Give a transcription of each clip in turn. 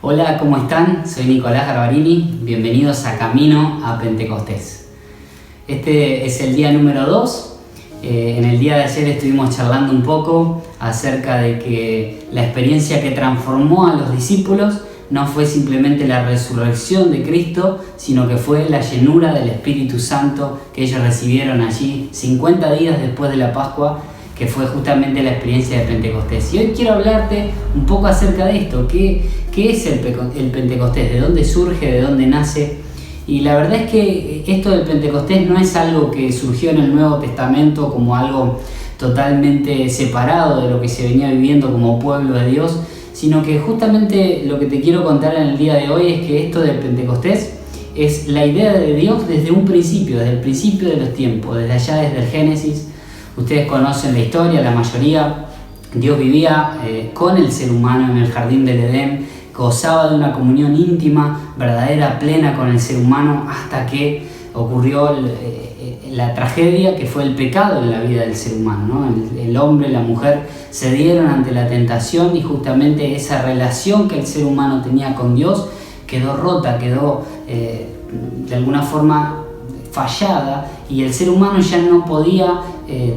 Hola, ¿cómo están? Soy Nicolás Garbarini, bienvenidos a Camino a Pentecostés. Este es el día número 2. En el día de ayer estuvimos charlando un poco acerca de que la experiencia que transformó a los discípulos no fue simplemente la resurrección de Cristo, sino que fue la llenura del Espíritu Santo que ellos recibieron allí 50 días después de la Pascua, que fue justamente la experiencia de Pentecostés. Y hoy quiero hablarte un poco acerca de esto. ¿Qué es el Pentecostés? ¿De dónde surge? ¿De dónde nace? Y la verdad es que esto del Pentecostés no es algo que surgió en el Nuevo Testamento como algo totalmente separado de lo que se venía viviendo como pueblo de Dios, sino que justamente lo que te quiero contar en el día de hoy es que esto del Pentecostés es la idea de Dios desde un principio, desde el principio de los tiempos, desde allá, desde el Génesis. Ustedes conocen la historia, la mayoría. Dios vivía con el ser humano en el jardín del Edén, gozaba de una comunión íntima, verdadera, plena con el ser humano, hasta que ocurrió la tragedia que fue el pecado en la vida del ser humano, ¿no? El hombre y la mujer cedieron ante la tentación y justamente esa relación que el ser humano tenía con Dios quedó rota, quedó de alguna forma fallada, y el ser humano ya no podía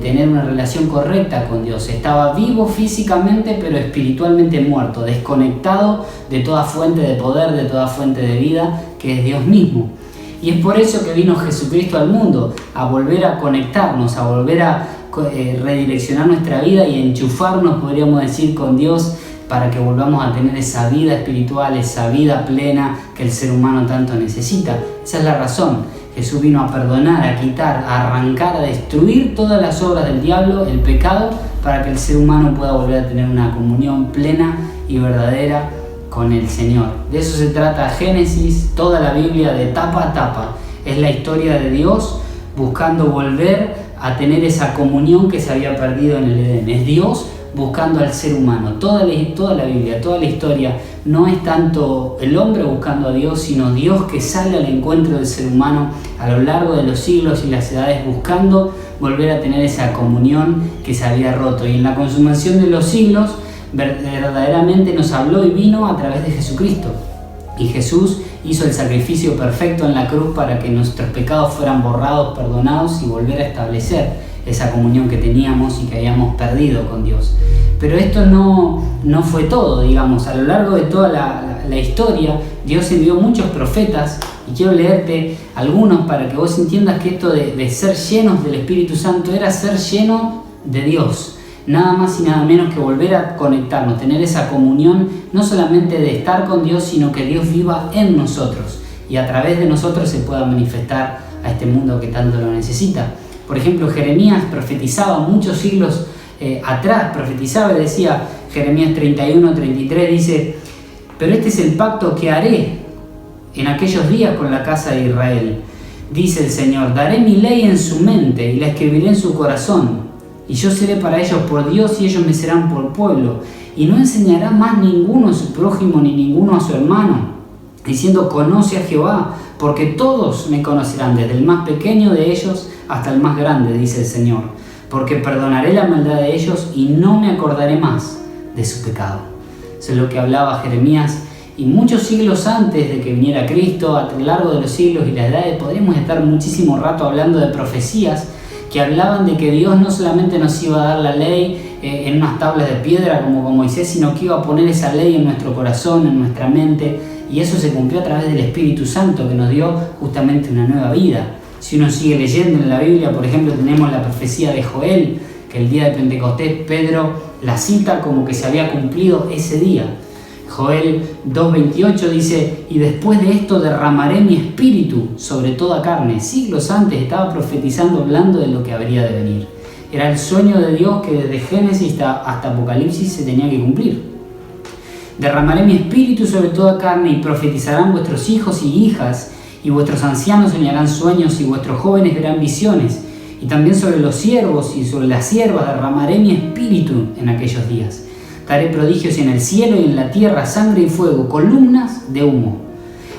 tener una relación correcta con Dios. Estaba vivo físicamente, pero espiritualmente muerto, desconectado de toda fuente de poder, de toda fuente de vida, que es Dios mismo. Y es por eso que vino Jesucristo al mundo, a volver a conectarnos, a volver a redireccionar nuestra vida y enchufarnos, podríamos decir, con Dios, para que volvamos a tener esa vida espiritual, esa vida plena que el ser humano tanto necesita. Esa es la razón. Jesús vino a perdonar, a quitar, a arrancar, a destruir todas las obras del diablo, el pecado, para que el ser humano pueda volver a tener una comunión plena y verdadera con el Señor. De eso se trata Génesis, toda la Biblia de tapa a tapa. Es la historia de Dios buscando volver a tener esa comunión que se había perdido en el Edén. Es Dios buscando al ser humano. Toda la Biblia, toda la historia, no es tanto el hombre buscando a Dios, sino Dios que sale al encuentro del ser humano a lo largo de los siglos y las edades, buscando volver a tener esa comunión que se había roto. Y en la consumación de los siglos, verdaderamente nos habló y vino a través de Jesucristo. Y Jesús hizo el sacrificio perfecto en la cruz para que nuestros pecados fueran borrados, perdonados y volver a establecer esa comunión que teníamos y que habíamos perdido con Dios. Pero esto no fue todo, digamos. A lo largo de toda la historia, Dios envió muchos profetas, y quiero leerte algunos para que vos entiendas que esto de ser llenos del Espíritu Santo era ser lleno de Dios. Nada más y nada menos que volver a conectarnos, tener esa comunión, no solamente de estar con Dios, sino que Dios viva en nosotros y a través de nosotros se pueda manifestar a este mundo que tanto lo necesita. Por ejemplo, Jeremías profetizaba muchos siglos atrás, profetizaba y decía, Jeremías 31:33 dice: pero este es el pacto que haré en aquellos días con la casa de Israel. Dice el Señor, daré mi ley en su mente y la escribiré en su corazón. Y yo seré para ellos por Dios y ellos me serán por pueblo. Y no enseñará más ninguno a su prójimo ni ninguno a su hermano, diciendo, conoce a Jehová, porque todos me conocerán, desde el más pequeño de ellos hasta el más grande, dice el Señor. Porque perdonaré la maldad de ellos y no me acordaré más de su pecado. Eso es lo que hablaba Jeremías. Y muchos siglos antes de que viniera Cristo, a lo largo de los siglos y las edades, podríamos estar muchísimo rato hablando de profecías que hablaban de que Dios no solamente nos iba a dar la ley en unas tablas de piedra como con Moisés, sino que iba a poner esa ley en nuestro corazón, en nuestra mente, y eso se cumplió a través del Espíritu Santo que nos dio justamente una nueva vida. Si uno sigue leyendo en la Biblia, por ejemplo, tenemos la profecía de Joel, que el día de Pentecostés Pedro la cita como que se había cumplido ese día. Joel 2:28 dice, y después de esto derramaré mi espíritu sobre toda carne. Siglos antes estaba profetizando, hablando de lo que habría de venir. Era el sueño de Dios que desde Génesis hasta Apocalipsis se tenía que cumplir. Derramaré mi espíritu sobre toda carne y profetizarán vuestros hijos y hijas, y vuestros ancianos soñarán sueños y vuestros jóvenes verán visiones. Y también sobre los siervos y sobre las siervas derramaré mi espíritu en aquellos días. Daré prodigios en el cielo y en la tierra, sangre y fuego, columnas de humo.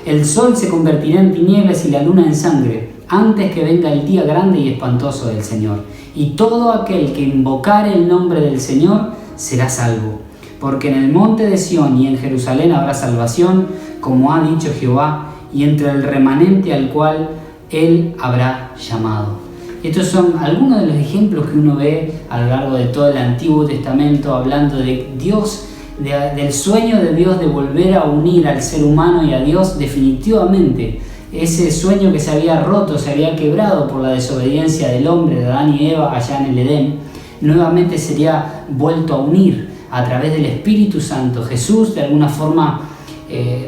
El sol se convertirá en tinieblas y la luna en sangre, antes que venga el día grande y espantoso del Señor. Y todo aquel que invocare el nombre del Señor será salvo. porque en el monte de Sión y en Jerusalén habrá salvación, como ha dicho Jehová, y entre el remanente al cual Él habrá llamado. Estos son algunos de los ejemplos que uno ve a lo largo de todo el Antiguo Testamento, hablando de Dios, del sueño de Dios de volver a unir al ser humano y a Dios definitivamente. Ese sueño que se había roto, se había quebrado por la desobediencia del hombre, de Adán y Eva, allá en el Edén, nuevamente sería vuelto a unir a través del Espíritu Santo. Jesús de alguna forma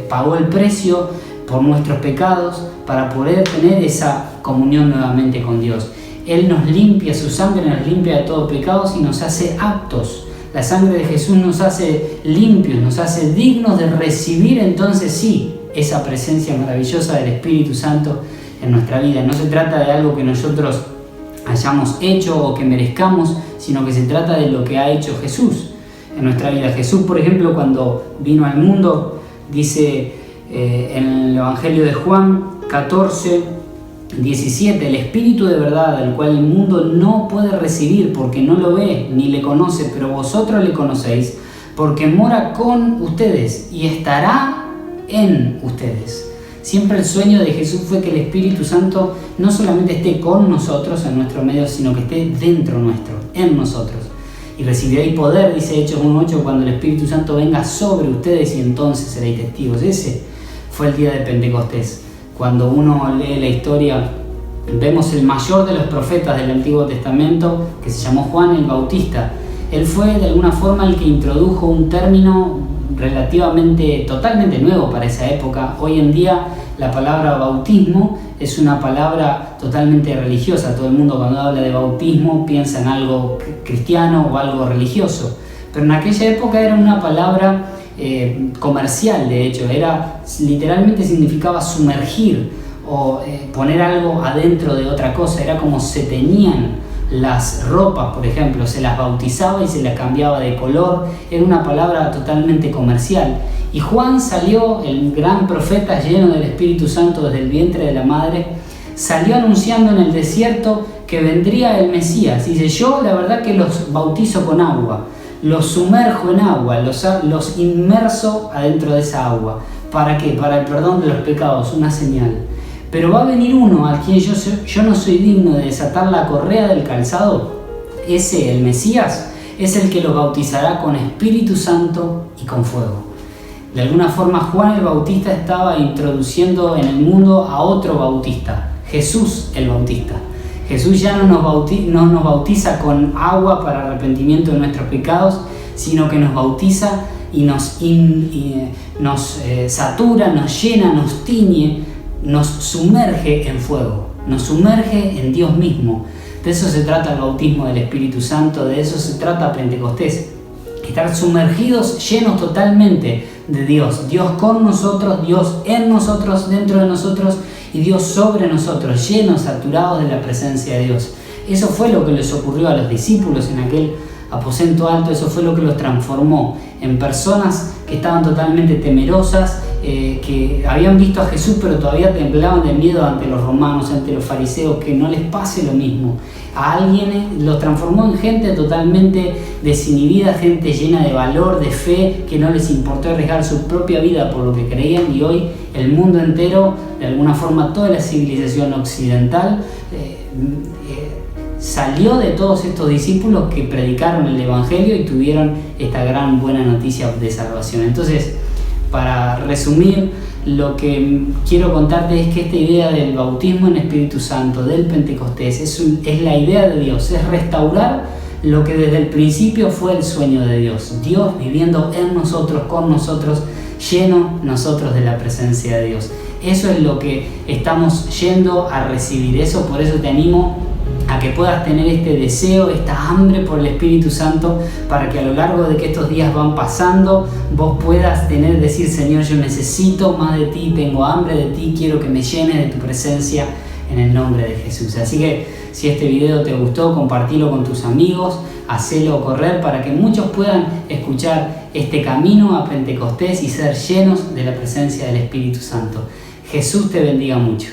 pagó el precio por nuestros pecados para poder tener esa comunión nuevamente con Dios. Él nos limpia, su sangre nos limpia de todo pecado y nos hace aptos. La sangre de Jesús nos hace limpios, nos hace dignos de recibir entonces sí esa presencia maravillosa del Espíritu Santo en nuestra vida. No se trata de algo que nosotros hayamos hecho o que merezcamos, sino que se trata de lo que ha hecho Jesús en nuestra vida. Jesús, por ejemplo, cuando vino al mundo, dice en el Evangelio de Juan 14:17, el Espíritu de verdad, el cual el mundo no puede recibir porque no lo ve ni le conoce, pero vosotros le conocéis, porque mora con ustedes y estará en ustedes. Siempre el sueño de Jesús fue que el Espíritu Santo no solamente esté con nosotros en nuestro medio, sino que esté dentro nuestro, en nosotros. Y recibiréis poder, dice Hechos 1:8, cuando el Espíritu Santo venga sobre ustedes y entonces seréis testigos. Ese fue el día de Pentecostés. Cuando uno lee la historia, vemos el mayor de los profetas del Antiguo Testamento, que se llamó Juan el Bautista. Él fue de alguna forma el que introdujo un término relativamente, totalmente nuevo para esa época. Hoy en día la palabra bautismo es una palabra totalmente religiosa. Todo el mundo cuando habla de bautismo piensa en algo cristiano o algo religioso. Pero en aquella época era una palabra comercial, de hecho. Literalmente significaba sumergir o poner algo adentro de otra cosa. Era como se teñían las ropas, por ejemplo, se las bautizaba y se las cambiaba de color. Era una palabra totalmente comercial. Y Juan salió, el gran profeta lleno del Espíritu Santo desde el vientre de la madre, salió anunciando en el desierto que vendría el Mesías. Dice: yo la verdad que los bautizo con agua, los sumerjo en agua, los inmerso adentro de esa agua. ¿Para qué? Para el perdón de los pecados, una señal. Pero va a venir uno al quien yo no soy digno de desatar la correa del calzado. Ese, el Mesías, es el que los bautizará con Espíritu Santo y con fuego. De alguna forma Juan el Bautista estaba introduciendo en el mundo a otro bautista, Jesús el Bautista. Jesús ya no nos bautiza con agua para arrepentimiento de nuestros pecados, sino que nos bautiza y nos satura, nos llena, nos tiñe, nos sumerge en fuego, nos sumerge en Dios mismo. De eso se trata el bautismo del Espíritu Santo, de eso se trata Pentecostés. Estar sumergidos, llenos totalmente de Dios. Dios con nosotros, Dios en nosotros, dentro de nosotros y Dios sobre nosotros, llenos, saturados de la presencia de Dios. Eso fue lo que les ocurrió a los discípulos en aquel aposento alto. Eso fue lo que los transformó en personas que estaban totalmente temerosas, que habían visto a Jesús pero todavía temblaban de miedo ante los romanos, ante los fariseos, que no les pase lo mismo. A alguien los transformó en gente totalmente desinhibida, gente llena de valor, de fe, que no les importó arriesgar su propia vida por lo que creían. Y hoy el mundo entero, de alguna forma toda la civilización occidental, salió de todos estos discípulos que predicaron el Evangelio y tuvieron esta gran buena noticia de salvación. Entonces, para resumir, lo que quiero contarte es que esta idea del bautismo en Espíritu Santo, del Pentecostés, es la idea de Dios, es restaurar lo que desde el principio fue el sueño de Dios. Dios viviendo en nosotros, con nosotros, lleno nosotros de la presencia de Dios. Eso es lo que estamos yendo a recibir. Por eso te animo a que puedas tener este deseo, esta hambre por el Espíritu Santo, para que a lo largo de que estos días van pasando, vos puedas decir: Señor, yo necesito más de ti, tengo hambre de ti, quiero que me llenes de tu presencia en el nombre de Jesús. Así que si este video te gustó, compartilo con tus amigos, hacelo correr para que muchos puedan escuchar este camino a Pentecostés y ser llenos de la presencia del Espíritu Santo. Jesús te bendiga mucho.